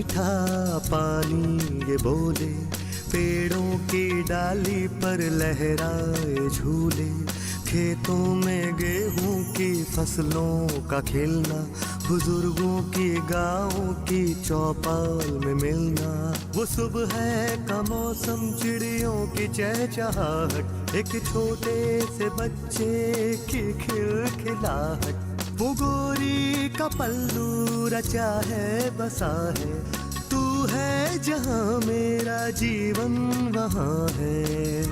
मीठा पानी ये बोले, पेड़ों की डाली पर लहराए झूले, खेतों में गेहूं की फसलों का खिलना, बुजुर्गों की गाँव की चौपाल में मिलना, वो सुबह का मौसम, चिड़ियों की चहचहाहट, एक छोटे से बच्चे की खिलखिलाहट, वो गोरी का पल्लू रचा है बसा है, तू है जहाँ मेरा जीवन वहाँ है,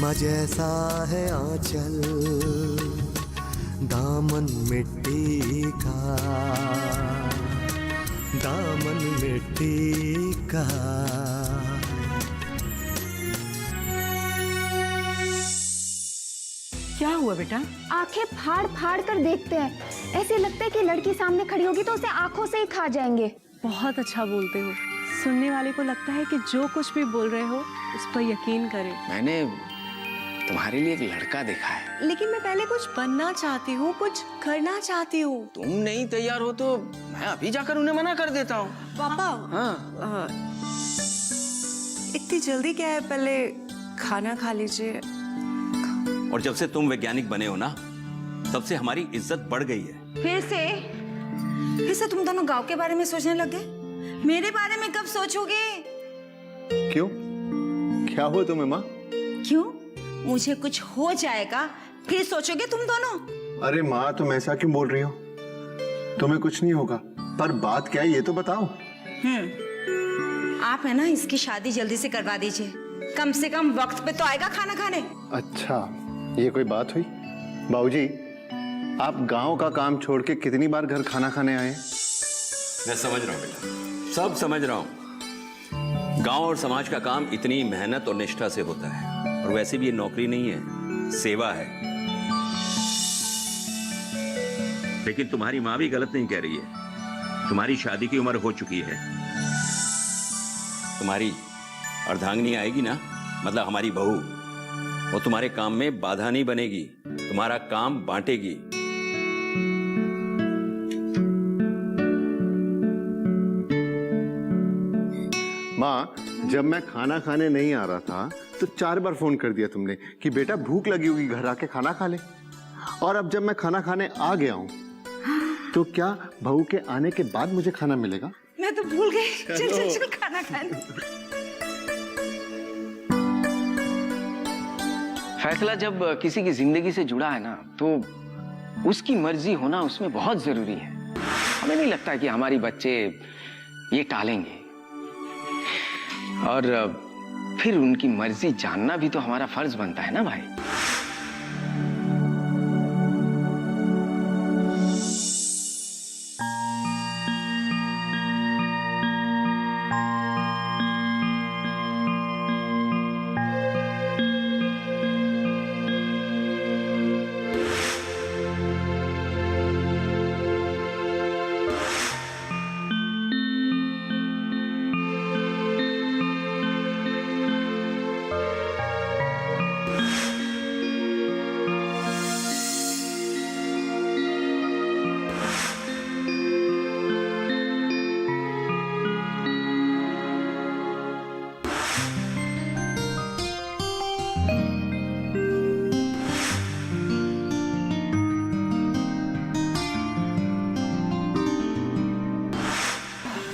माँ जैसा है आंचल दामन मिट्टी का, दामन मिट्टी का। क्या हुआ बेटा? आंखें फाड़ फाड़ कर देखते हैं, ऐसे लगता है कि लड़की सामने खड़ी होगी तो उसे आंखों से ही खा जाएंगे। बहुत अच्छा बोलते हो, सुनने वाले को लगता है कि जो कुछ भी बोल रहे हो उस पर यकीन करें। मैंने तुम्हारे लिए एक लड़का देखा है। लेकिन मैं पहले कुछ बनना चाहती हूँ, कुछ करना चाहती हूँ। तुम नहीं तैयार हो तो मैं अभी जाकर उन्हें मना कर देता हूँ। पापा, हाँ। इतनी जल्दी क्या है, पहले खाना खा लीजिए। और जब से तुम वैज्ञानिक बने हो ना, तब से हमारी इज्जत बढ़ गई है। फिर से तुम दोनों गांव के बारे में सोचने लग गए? मेरे बारे में कब सोचोगे? क्यों, क्या हुआ तुम्हें माँ? क्यों? मुझे कुछ हो जाएगा फिर सोचोगे तुम दोनों? अरे माँ, तुम ऐसा क्यों बोल रही हो? तुम्हें कुछ नहीं होगा, पर बात क्या है ये तो बताओ। आप है ना, इसकी शादी जल्दी से करवा दीजिए, कम से कम वक्त पे तो आएगा खाना खाने। अच्छा, ये कोई बात हुई? बाबूजी, आप गांव का काम छोड़ के कितनी बार घर खाना खाने आए? मैं समझ रहा हूँ बेटा, सब समझ रहा हूँ। गांव और समाज का काम इतनी मेहनत और निष्ठा से होता है, और वैसे भी ये नौकरी नहीं है, सेवा है। लेकिन तुम्हारी माँ भी गलत नहीं कह रही है। तुम्हारी शादी की उम्र हो चुकी है। तुम्हारी अर्धांगिनी आएगी ना, मतलब हमारी बहू, वो तुम्हारे काम में बाधा नहीं बनेगी, तुम्हारा काम बांटेगी। माँ, जब मैं खाना खाने नहीं आ रहा था तो 4 बार फोन कर दिया तुमने कि बेटा भूख लगी होगी, घर आके खाना खा ले। और अब जब मैं खाना खाने आ गया हूँ तो क्या बहू के आने के बाद मुझे खाना मिलेगा? मैं तो भूल गई। चल चल चल खाना खाने। फैसला जब किसी की जिंदगी से जुड़ा है ना, तो उसकी मर्जी होना उसमें बहुत जरूरी है। हमें नहीं लगता कि हमारी बच्चे ये टालेंगे, और फिर उनकी मर्जी जानना भी तो हमारा फर्ज बनता है ना भाई।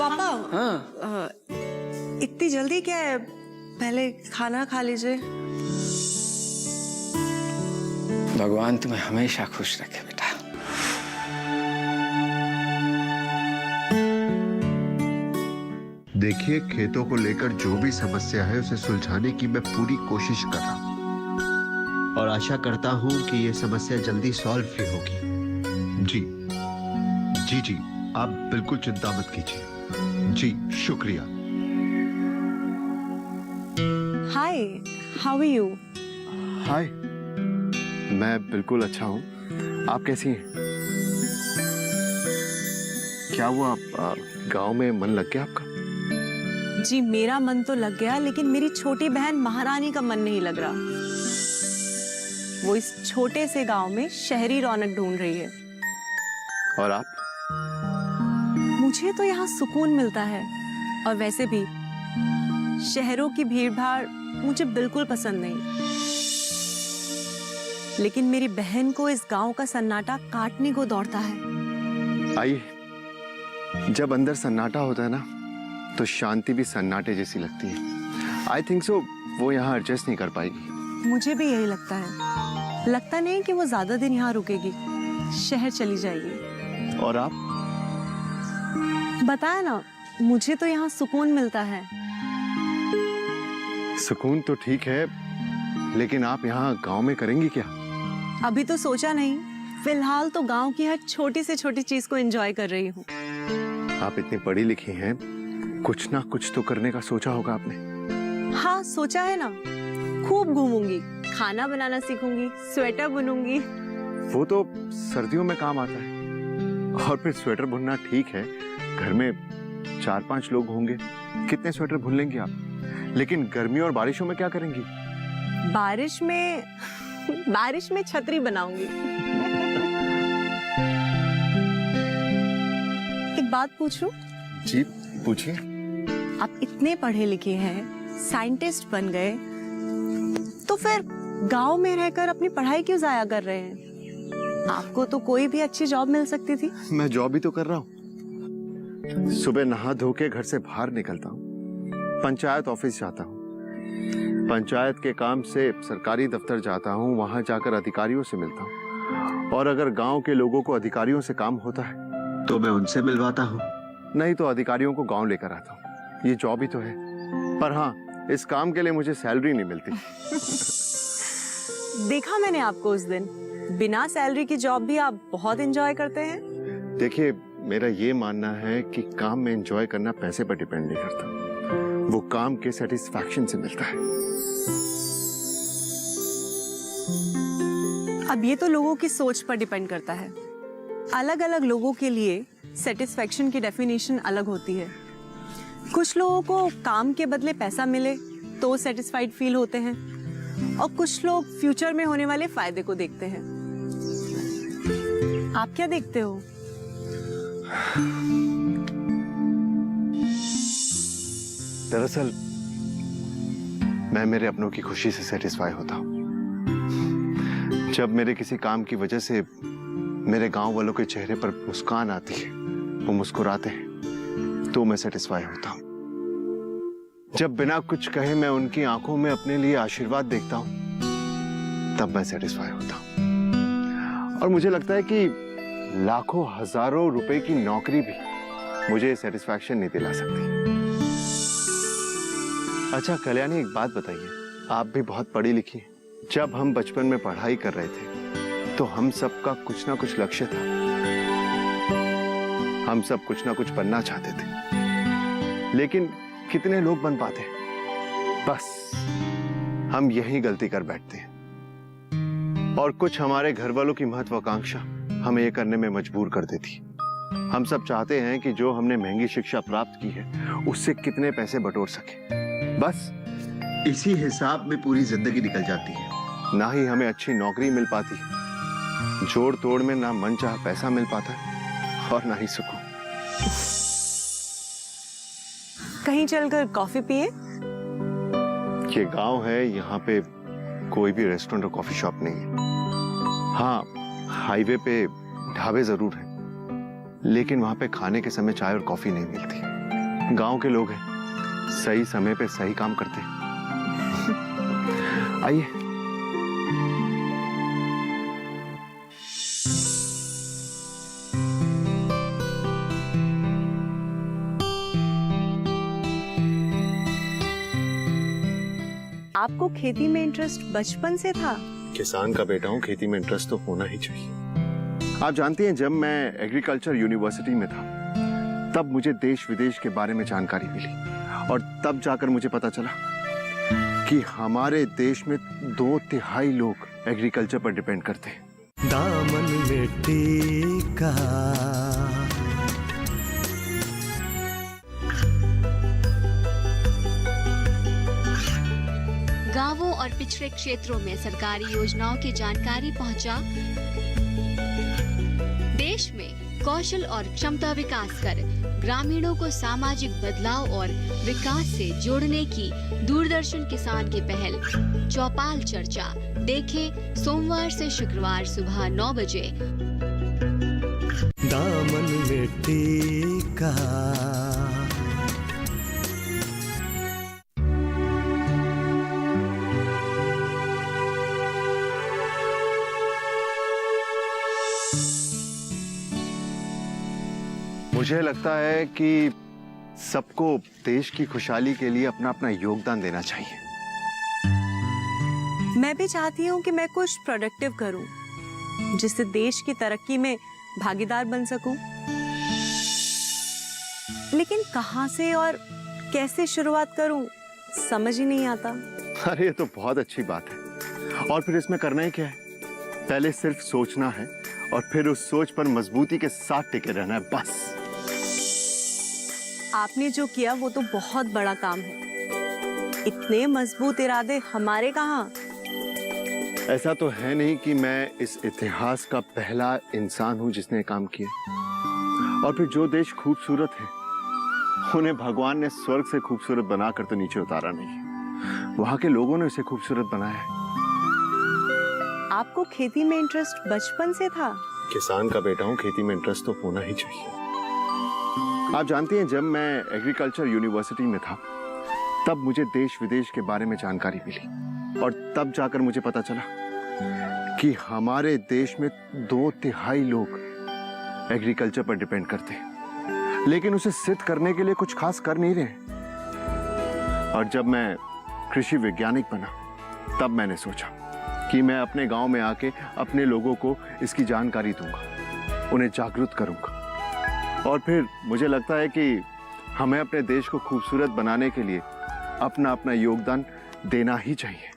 पापा, हाँ। इतनी जल्दी क्या है, पहले खाना खा लीजिए। भगवान तुम्हें हमेशा खुश रखे बेटा। देखिए, खेतों को लेकर जो भी समस्या है उसे सुलझाने की मैं पूरी कोशिश कर रहा हूँ, और आशा करता हूँ कि ये समस्या जल्दी सॉल्व भी होगी। जी जी जी, आप बिल्कुल चिंता मत कीजिए। जी शुक्रिया। हाय, हाउ आर यू? हाय, मैं बिल्कुल अच्छा हूँ। आप कैसी हैं? क्या हुआ, गांव में मन लग गया आपका? जी, मेरा मन तो लग गया, लेकिन मेरी छोटी बहन महारानी का मन नहीं लग रहा। वो इस छोटे से गांव में शहरी रौनक ढूंढ रही है। और आप? मुझे तो यहाँ सुकून मिलता है, और वैसे भी शहरों की भीड़-भाड़ मुझे बिल्कुल पसंद नहीं। लेकिन मेरी बहन को इस गांव का सन्नाटा काटने को दौड़ता है। आइए, जब अंदर सन्नाटा होता है ना, तो शांति भी सन्नाटे जैसी लगती है। आई थिंक सो वो यहाँ एडजस्ट नहीं कर पाएगी। मुझे भी यही लगता है। लगता नहीं कि वो ज्यादा दिन यहाँ रुकेगी, शहर चली जाएगी। और आप? बताया ना, मुझे तो यहाँ सुकून मिलता है। सुकून तो ठीक है, लेकिन आप यहाँ गांव में करेंगी क्या? अभी तो सोचा नहीं, फिलहाल तो गांव की हर छोटी से छोटी चीज को एंजॉय कर रही हूँ। आप इतनी पढ़ी लिखी हैं, कुछ ना कुछ तो करने का सोचा होगा आपने। हाँ, सोचा है ना। खूब घूमूंगी, खाना बनाना सीखूंगी, स्वेटर बुनूंगी। वो तो सर्दियों में काम आता है। और फिर स्वेटर बुनना ठीक है, घर में 4-5 लोग होंगे, कितने स्वेटर बुन लेंगी आप? लेकिन गर्मियों और बारिशों में क्या करेंगी? बारिश में छतरी बनाऊंगी। एक बात पूछूं? जी पूछिए। आप इतने पढ़े लिखे हैं, साइंटिस्ट बन गए, तो फिर गांव में रहकर अपनी पढ़ाई क्यों जाया कर रहे हैं? आपको तो कोई भी अच्छी जॉब मिल सकती थी। मैं जॉब ही तो कर रहा हूँ। सुबह नहा धो के घर से बाहर निकलता हूँ, पंचायत ऑफिस जाता हूँ, पंचायत के काम से सरकारी दफ्तर जाता हूँ, वहां जाकर अधिकारियों से मिलता हूँ। और अगर गांव के लोगों को अधिकारियों से काम होता है तो मैं उनसे मिलवाता हूँ, नहीं तो अधिकारियों को गांव लेकर आता हूँ। ये जॉब ही तो है। पर हाँ, इस काम के लिए मुझे सैलरी नहीं मिलती। देखा मैंने आपको उस दिन, बिना सैलरी की जॉब भी आप बहुत एंजॉय करते हैं। देखिए, मेरा ये मानना है कि काम में एंजॉय करना पैसे पर डिपेंड नहीं करता, वो काम के सेटिस्फैक्शन से मिलता है। अब ये तो लोगों की सोच पर डिपेंड करता है। अलग अलग लोगों के लिए सेटिस्फैक्शन की डेफिनेशन अलग होती है। कुछ लोगों को काम के बदले पैसा मिले तो सेटिस्फाइड फील होते हैं, और कुछ लोग फ्यूचर में होने वाले फायदे को देखते हैं। आप क्या देखते हो? दरअसल मैं मेरे अपनों की खुशी से सेटिस्फाई होता हूँ। जब मेरे किसी काम की वजह से मेरे गांव वालों के चेहरे पर मुस्कान आती है, वो मुस्कुराते हैं, तो मैं सेटिस्फाई होता हूँ। जब बिना कुछ कहे मैं उनकी आंखों में अपने लिए आशीर्वाद देखता हूँ, तब मैं सेटिस्फाई होता हूँ। और मुझे लगता है कि लाखों हजारों रुपए की नौकरी भी मुझे सेटिस्फैक्शन नहीं दिला सकती। अच्छा कल्याणी, एक बात बताइए, आप भी बहुत पढ़ी लिखी हैं। जब हम बचपन में पढ़ाई कर रहे थे तो हम सबका कुछ ना कुछ लक्ष्य था, हम सब कुछ ना कुछ बनना चाहते थे, लेकिन कितने लोग बन पाते? बस हम यही गलती कर बैठते हैं। और कुछ हमारे घर वालों की महत्वाकांक्षा हमें ये करने में मजबूर कर देती। हम सब चाहते हैं कि जो हमने महंगी शिक्षा प्राप्त की है उससे कितने पैसे बटोर सके। बस इसी हिसाब में पूरी जिंदगी निकल जाती है। ना ही हमें अच्छी नौकरी मिल पाती, जोड़ तोड़ में ना मन चाहा पैसा मिल पाता और ना ही सुकून। कहीं चलकर कॉफी पिए? ये गांव है, यहाँ पे कोई भी रेस्टोरेंट और कॉफी शॉप नहीं है। हाँ, हाईवे पे ढाबे जरूर हैं, लेकिन वहां पे खाने के समय चाय और कॉफी नहीं मिलती। गांव के लोग हैं, सही समय पे सही काम करते हैं। आइए। आपको खेती में इंटरेस्ट बचपन से था? किसान का बेटा हूँ, खेती में इंटरेस्ट तो होना ही चाहिए। आप जानती हैं, जब मैं एग्रीकल्चर यूनिवर्सिटी में था तब मुझे देश विदेश के बारे में जानकारी मिली, और तब जाकर मुझे पता चला कि हमारे देश में 2/3 लोग एग्रीकल्चर पर डिपेंड करते हैं। दामन मिट्टी का गांवों और पिछड़े क्षेत्रों में सरकारी योजनाओं की जानकारी पहुंचा। देश में कौशल और क्षमता विकास कर ग्रामीणों को सामाजिक बदलाव और विकास से जोड़ने की दूरदर्शन किसान की पहल चौपाल चर्चा देखें सोमवार से शुक्रवार सुबह 9 बजे। दामन में टीका। मुझे लगता है कि सबको देश की खुशहाली के लिए अपना अपना योगदान देना चाहिए। मैं भी चाहती हूँ कि मैं कुछ प्रोडक्टिव करूँ जिससे देश की तरक्की में भागीदार बन सकूं। लेकिन कहां से और कैसे शुरुआत करूं समझ ही नहीं आता। अरे ये तो बहुत अच्छी बात है। और फिर इसमें करना ही क्या है? पहले सिर्फ सोचना है और फिर उस सोच पर मजबूती के साथ टिके रहना है, बस। आपने जो किया वो तो बहुत बड़ा काम है। इतने मजबूत इरादे हमारे कहाँ। ऐसा तो है नहीं कि मैं इस इतिहास का पहला इंसान हूं जिसने काम किया। और फिर जो देश खूबसूरत है उन्हें भगवान ने स्वर्ग से खूबसूरत बनाकर तो नीचे उतारा नहीं, वहां के लोगों ने इसे खूबसूरत बनाया है। आपको खेती में इंटरेस्ट बचपन से था? किसान का बेटा हूं, खेती में इंटरेस्ट तो होना ही चाहिए। आप जानती हैं, जब मैं एग्रीकल्चर यूनिवर्सिटी में था तब मुझे देश विदेश के बारे में जानकारी मिली और तब जाकर मुझे पता चला कि हमारे देश में 2/3 लोग एग्रीकल्चर पर डिपेंड करते हैं, लेकिन उसे सिद्ध करने के लिए कुछ खास कर नहीं रहे। और जब मैं कृषि वैज्ञानिक बना तब मैंने सोचा कि मैं अपने गांव में आके अपने लोगों को इसकी जानकारी दूंगा, उन्हें जागरूक करूंगा। और फिर मुझे लगता है कि हमें अपने देश को खूबसूरत बनाने के लिए अपना अपना योगदान देना ही चाहिए।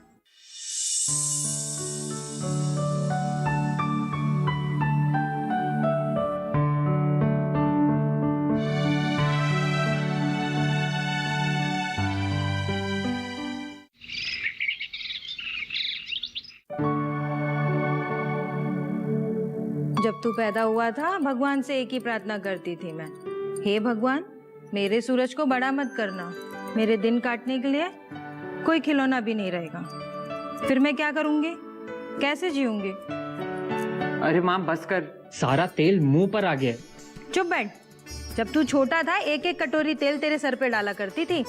जब तू पैदा हुआ था भगवान से एक ही प्रार्थना करती थी मैं, हे भगवान मेरे सूरज को बड़ा मत करना, मेरे दिन काटने के लिए कोई खिलौना भी नहीं रहेगा। फिर मैं क्या करूंगी, कैसे जीऊंगी? अरे माँ बस कर, सारा तेल मुंह पर आ गया। चुप बैठ। जब तू छोटा था एक एक कटोरी तेल तेरे सर पे डाला करती थी,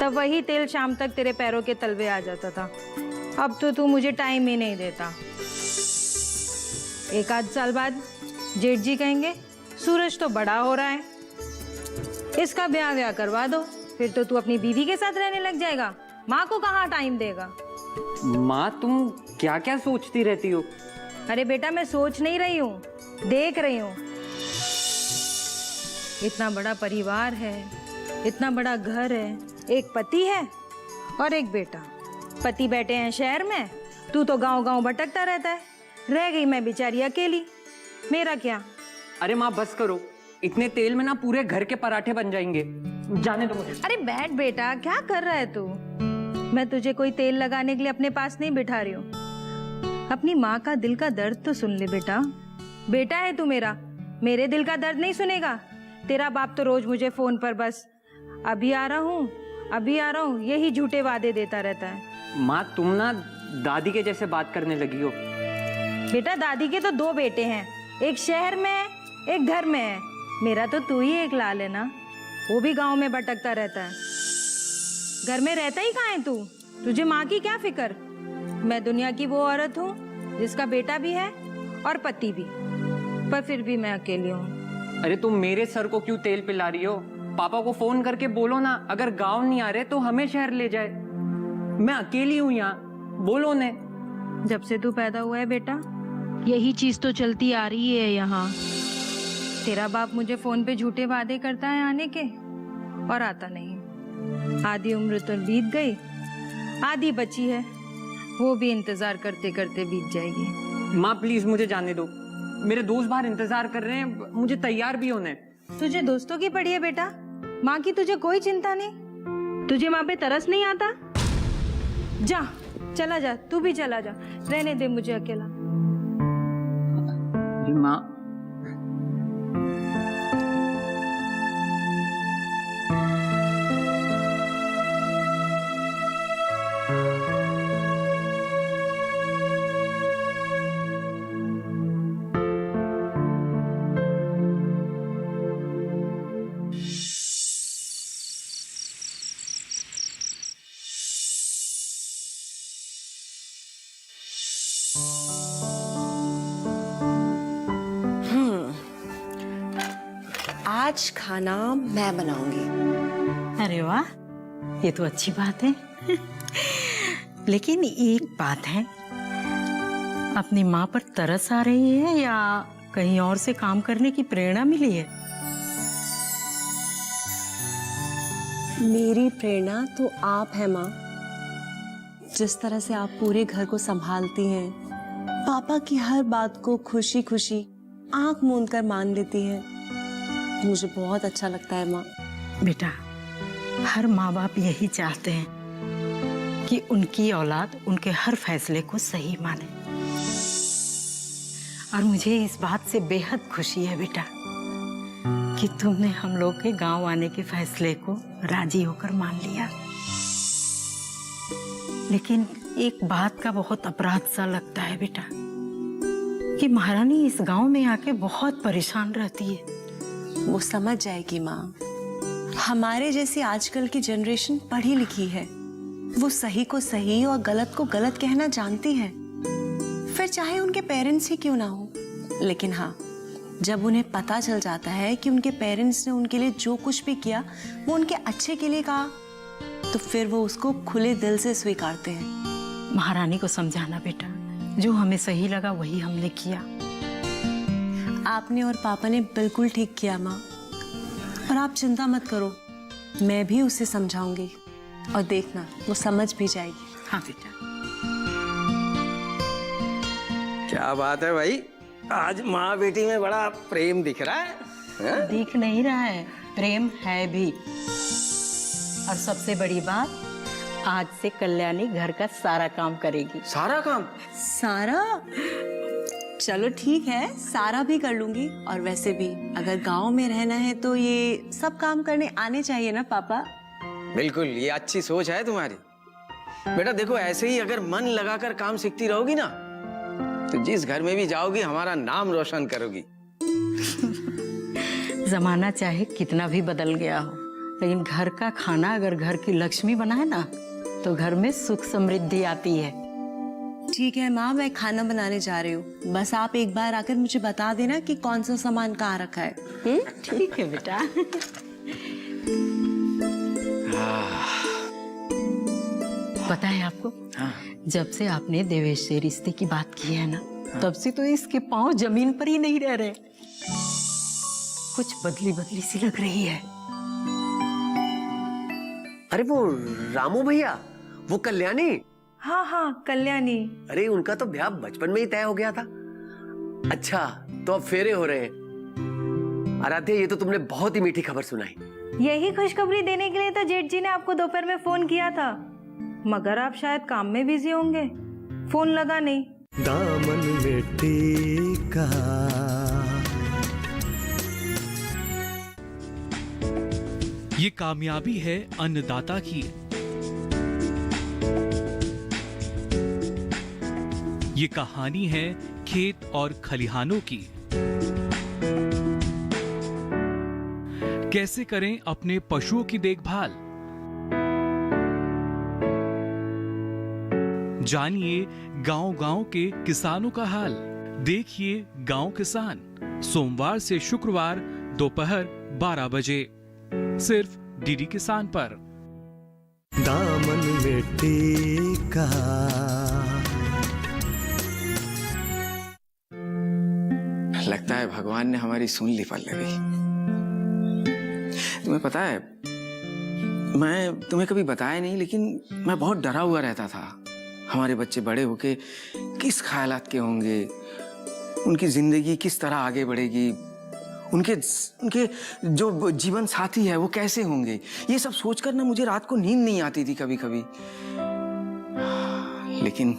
तब वही तेल शाम तक तेरे पैरों के तलवे आ जाता था। अब तो तू मुझे टाइम ही नहीं देता। एक आध साल बाद जेठ जी कहेंगे सूरज तो बड़ा हो रहा है, इसका ब्याह करवा दो, फिर तो तू अपनी बीवी के साथ रहने लग जाएगा। माँ को कहाँ टाइम देगा? माँ तुम क्या क्या सोचती रहती हो? अरे बेटा मैं सोच नहीं रही हूँ, देख रही हूँ। इतना बड़ा परिवार है, इतना बड़ा घर है, एक पति है और एक बेटा। पति बैठे हैं शहर में, तू तो गांव-गांव भटकता रहता है। रह गई मैं बेचारी अकेली, मेरा क्या? अरे माँ बस करो, इतने तेल में ना पूरे घर के पराठे बन जाएंगे, जाने दो मुझे। अरे बैठ बेटा, क्या कर रहा है तू? मैं तुझे कोई तेल लगाने के लिए अपने पास नहीं बिठा रही हूँ। अपनी माँ का दिल का दर्द तो सुन ले बेटा। बेटा है तू मेरा, मेरे दिल का दर्द नहीं सुनेगा। तेरा बाप तो रोज मुझे फोन पर बस अभी आ रहा हूँ, अभी आ रहा हूँ, यही झूठे वादे देता रहता है। माँ तुम ना दादी के जैसे बात करने लगी हो। बेटा दादी के तो 2 बेटे हैं, एक शहर में है, एक घर में है। मेरा तो तू ही एक लाल है ना, वो भी गांव में भटकता रहता है। घर में रहता ही कहाँ है तू? तुझे माँ की क्या फिक्र? मैं दुनिया की वो औरत हूँ जिसका बेटा भी है और पति भी, पर फिर भी मैं अकेली हूँ। अरे तुम मेरे सर को क्यों तेल पिला रही हो? पापा को फोन करके बोलो ना, अगर गांव नहीं आ रहे तो हमें शहर ले जाए। मैं अकेली हूँ यहाँ, बोलो ने। जब से तू पैदा हुआ है बेटा यही चीज तो चलती आ रही है यहाँ। तेरा बाप मुझे फोन पे झूठे वादे करता है आने के और आता नहीं। आधी उम्र तो बीत गई, आधी बची है, वो भी इंतजार करते करते बीत जाएगी। माँ प्लीज मुझे जाने दो, मेरे दोस्त बाहर इंतजार कर रहे हैं, मुझे तैयार भी होना है। तुझे दोस्तों की पड़ी है बेटा, माँ की तुझे कोई चिंता नहीं। तुझे माँ पे तरस नहीं आता? जा चला जा, तू भी चला जा, रहने दे मुझे अकेला। माँ आज खाना मैं बनाऊंगी। अरे वाह, ये तो अच्छी बात है। लेकिन एक बात है, अपनी माँ पर तरस आ रही है या कहीं और से काम करने की प्रेरणा मिली है? मेरी प्रेरणा तो आप है माँ। जिस तरह से आप पूरे घर को संभालती हैं, पापा की हर बात को खुशी खुशी आंख मूंद कर मान लेती हैं, मुझे बहुत अच्छा लगता है माँ। बेटा, हर माँ बाप यही चाहते हैं कि उनकी औलाद उनके हर फैसले को सही माने। और मुझे इस बात से बेहद खुशी है बेटा कि तुमने हम लोग के गांव आने के फैसले को राजी होकर मान लिया। लेकिन एक बात का बहुत अपराध सा लगता है बेटा कि महारानी इस गांव में आके बहुत परेशान रहती है। वो समझ जाएगी माँ। हमारे जैसी आजकल की जनरेशन पढ़ी लिखी है, वो सही को सही और गलत को गलत कहना जानती है, फिर चाहे उनके पेरेंट्स ही क्यों ना हो। लेकिन हाँ, जब उन्हें पता चल जाता है कि उनके पेरेंट्स ने उनके लिए जो कुछ भी किया वो उनके अच्छे के लिए कहा, तो फिर वो उसको खुले दिल से स्वीकारते हैं। महारानी को समझाना बेटा, जो हमें सही लगा वही हमने किया। आपने और पापा ने बिल्कुल ठीक किया माँ, और आप चिंता मत करो, मैं भी उसे समझाऊंगी और देखना वो समझ भी जाएगी। हाँ बेटा। क्या बात है भाई, आज माँ बेटी में बड़ा प्रेम दिख रहा है। दिख नहीं रहा है, प्रेम है भी। और सबसे बड़ी बात, आज से कल्याणी घर का सारा काम करेगी। सारा काम? सारा? चलो ठीक है, सारा भी कर लूंगी। और वैसे भी अगर गांव में रहना है तो ये सब काम करने आने चाहिए ना पापा। बिल्कुल, ये अच्छी सोच है तुम्हारी। बेटा देखो, ऐसे ही अगर मन लगाकर काम सीखती रहोगी ना, तो जिस घर में भी जाओगी हमारा नाम रोशन करोगी। जमाना चाहे कितना भी बदल गया हो, लेकिन घर का खाना अगर घर की लक्ष्मी बनाए ना, तो घर में सुख समृद्धि आती है। ठीक है माँ, मैं खाना बनाने जा रही हूँ। बस आप एक बार आकर मुझे बता देना कि कौन सा सामान कहाँ रखा है। ठीक है बेटा। पता है आपको, हाँ। जब से आपने देवेश से रिश्ते की बात की है ना, तब से तो इसके पांव जमीन पर ही नहीं रह रहे। कुछ बदली बदली सी लग रही है। अरे वो रामू भैया, वो कल्याणी। हाँ हाँ, कल्याणी। अरे उनका तो ब्याह बचपन में ही तय हो गया था। अच्छा, तो अब फेरे हो रहे हैं। आराध्या, ये तो तुमने बहुत ही मीठी खबर सुनाई। यही खुशखबरी देने के लिए तो जेठ जी ने आपको दोपहर में फोन किया था, मगर आप शायद काम में बिजी होंगे, फोन लगा नहीं। दामन में टीका, ये कामयाबी है अन्नदाता की। ये कहानी है खेत और खलिहानों की। कैसे करें अपने पशुओं की देखभाल, जानिए गांव-गांव के किसानों का हाल। देखिए गांव किसान, सोमवार से शुक्रवार दोपहर 12 बजे, सिर्फ डीडी किसान पर। दामन में टीका। लगता है भगवान ने हमारी सुन ली पल्लवी। तुम्हें पता है, मैं तुम्हें कभी बताया नहीं, लेकिन मैं बहुत डरा हुआ रहता था। हमारे बच्चे बड़े होके किस ख्यालात के होंगे, उनकी जिंदगी किस तरह आगे बढ़ेगी, उनके जो जीवन साथी है वो कैसे होंगे, ये सब सोचकर ना मुझे रात को नींद नहीं आती थी कभी कभी। लेकिन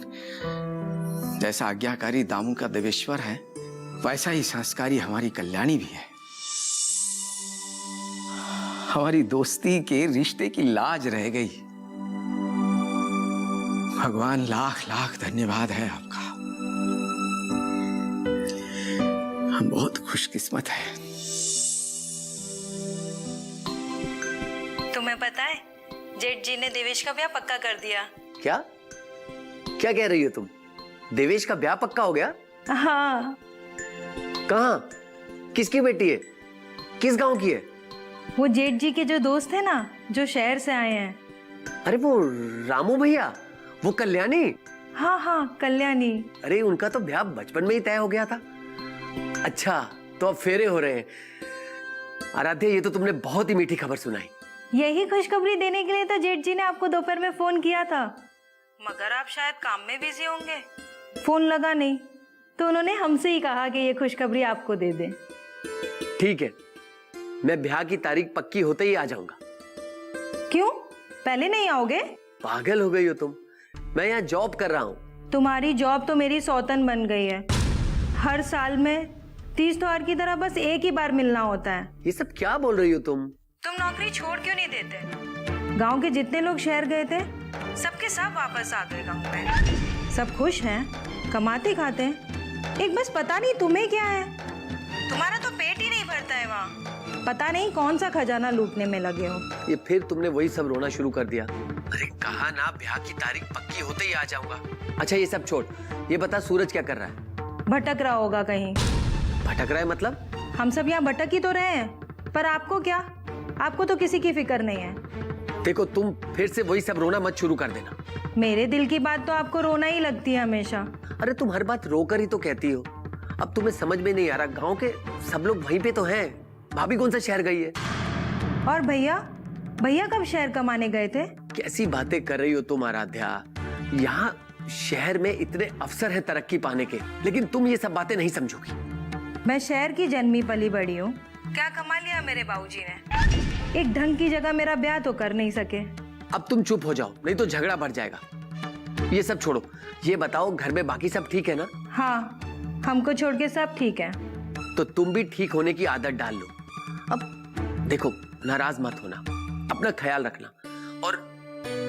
जैसा आज्ञाकारी दामू का देवेश्वर है, वैसा ही संस्कारी हमारी कल्याणी भी है। हमारी दोस्ती के रिश्ते की लाज रह गई। भगवान लाख लाख धन्यवाद है आपका। हम बहुत खुशकिस्मत हैं। तुम्हें पता है, जेठ जी ने देवेश का ब्याह पक्का कर दिया। क्या क्या कह रही हो तुम? देवेश का ब्याह पक्का हो गया? हाँ। कहाँ? किसकी बेटी है? किस गांव की है? वो जेठ जी के जो दोस्त है ना, जो शहर से आए हैं। अरे वो रामू भैया, वो कल्याणी। हाँ हाँ, कल्याणी। अरे उनका तो ब्याह बचपन में ही तय हो गया था। अच्छा, तो अब फेरे हो रहे हैं। आराध्या, ये तो तुमने बहुत ही मीठी खबर सुनाई। यही खुशखबरी देने के लिए तो जेठ जी ने आपको दोपहर में फोन किया था, मगर आप शायद काम में बिजी होंगे, फोन लगा नहीं, तो उन्होंने हमसे ही कहा कि ये खुशखबरी आपको दे दें। ठीक है, मैं ब्याह की तारीख पक्की होते ही आ जाऊंगा। क्यों, पहले नहीं आओगे? पागल हो गई हो तुम, मैं यहाँ जॉब कर रहा हूँ। तुम्हारी जॉब तो मेरी सौतन बन गई है। हर साल में 30 त्योहार की तरह बस एक ही बार मिलना होता है। ये सब क्या बोल रही हो तुम? तुम नौकरी छोड़ क्यों नहीं देते? गांव के जितने लोग शहर गए थे, सबके सब वापस आ गए गांव में। सब खुश हैं, कमाते खाते हैं। एक बस पता नहीं तुम्हें क्या है, तुम्हारा तो पेट ही नहीं भरता है वहाँ। पता नहीं कौन सा खजाना लूटने में लगे हो। ये फिर तुमने वही सब रोना शुरू कर दिया। अरे कहा ना, ब्याह की तारीख पक्की होते ही आ जाऊंगा। अच्छा ये सब छोड़, ये बता सूरज क्या कर रहा है? भटक रहा होगा कहीं। भटक रहा है मतलब? हम सब यहाँ भटक ही तो रहे हैं, पर आपको क्या? आपको तो किसी की फिक्र नहीं है। देखो, तुम फिर से वही सब रोना मत शुरू कर देना। मेरे दिल की बात तो आपको रोना ही लगती है हमेशा। अरे तुम हर बात रोकर ही तो कहती हो। अब तुम्हें समझ में नहीं आ रहा, गांव के सब लोग वहीं पे तो हैं। भाभी कौन सा शहर गई है? और भैया, भैया कब शहर कमाने गए थे? कैसी बातें कर रही हो तुम आराध्या। यहाँ शहर में इतने अवसर हैं तरक्की पाने के, लेकिन तुम ये सब बातें नहीं समझोगी। मैं शहर की जन्मी पली बड़ी हूँ। क्या कमा लिया मेरे बाबूजी ने? एक ढंग की जगह मेरा ब्याह तो कर नहीं सके। अब तुम चुप हो जाओ, नहीं तो झगड़ा बढ़ जाएगा। ये सब छोड़ो, ये बताओ घर में बाकी सब ठीक है ना? हाँ, हमको छोड़ के सब ठीक है। तो तुम भी ठीक होने की आदत डाल लो। अब देखो, नाराज मत होना, अपना ख्याल रखना, और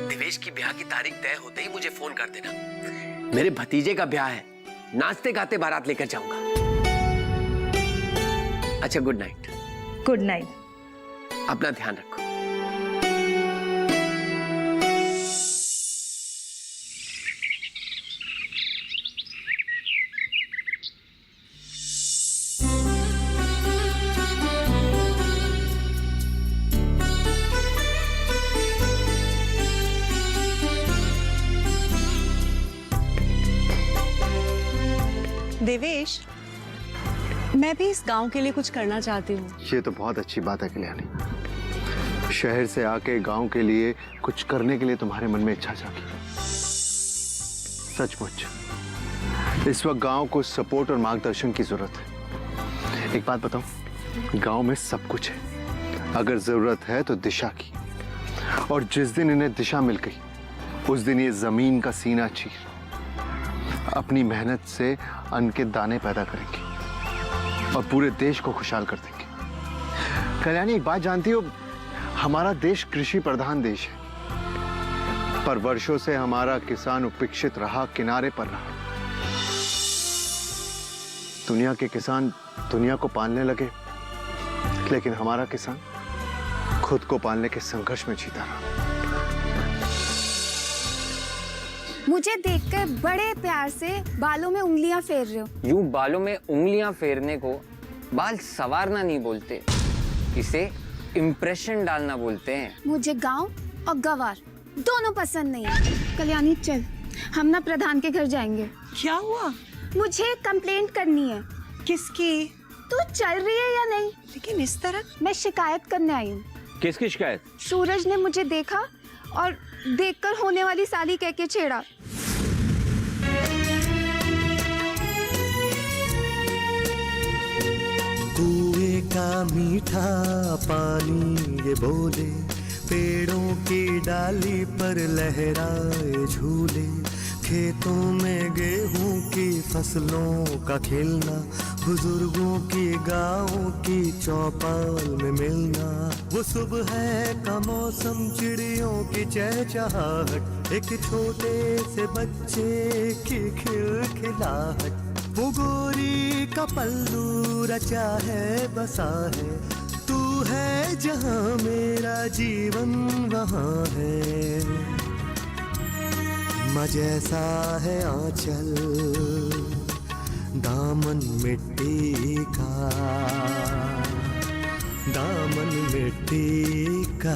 दिवेश की ब्याह की तारीख तय होते ही मुझे फोन कर देना। मेरे भतीजे का ब्याह है, नाचते गाते बारात लेकर जाऊंगा। अच्छा, गुड नाइट। Good night. अपना ध्यान रखो। देवेश, मैं भी इस गांव के लिए कुछ करना चाहती हूँ। ये तो बहुत अच्छी बात है कल्याणी। शहर से आके गांव के लिए कुछ करने के लिए तुम्हारे मन में इच्छा जागी। सचमुच इस वक्त गांव को सपोर्ट और मार्गदर्शन की जरूरत है। एक बात बताओ, गांव में सब कुछ है, अगर जरूरत है तो दिशा की। और जिस दिन इन्हें दिशा मिल गई, उस दिन ये जमीन का सीना चीर अपनी मेहनत से अन्न के दाने पैदा करेंगे और पूरे देश को खुशहाल कर देंगे। कल्याणी, एक बात जानती हो, हमारा देश कृषि प्रधान देश है, पर वर्षों से हमारा किसान उपेक्षित रहा, किनारे पर रहा। दुनिया के किसान दुनिया को पालने लगे, लेकिन हमारा किसान खुद को पालने के संघर्ष में जीता रहा। मुझे देखकर बड़े प्यार से बालों में उंगलियां फेर रहे हो। यूं बालों में उंगलियां फेरने को बाल संवारना नहीं बोलते, इसे इम्प्रेशन डालना बोलते हैं। मुझे गांव और गवार दोनों पसंद नहीं है। कल्याणी चल, हम ना प्रधान के घर जाएंगे। क्या हुआ? मुझे कंप्लेंट करनी है। किसकी? तू चल रही है या नहीं? लेकिन इस तरह? मैं शिकायत करने आई हूँ। किसकी शिकायत? सूरज ने मुझे देखा और देखकर होने वाली साली कह के छेड़ा। कुएं का मीठा पानी ये बोले, पेड़ों की डाली पर लहराए झूले, खेतों में गेहूं की फसलों का खिलना, बुजुर्गों की गाँव की चौपाल में मिलना, वो सुबह का मौसम, चिड़ियों की चहचहाहट, एक छोटे से बच्चे की खिलखिलाहट, वो गोरी का पल्लू रचा है बसा है, तू है जहाँ मेरा जीवन वहाँ है, माँ जैसा है आंचल दामन मिट्टी का, दामन मिट्टी का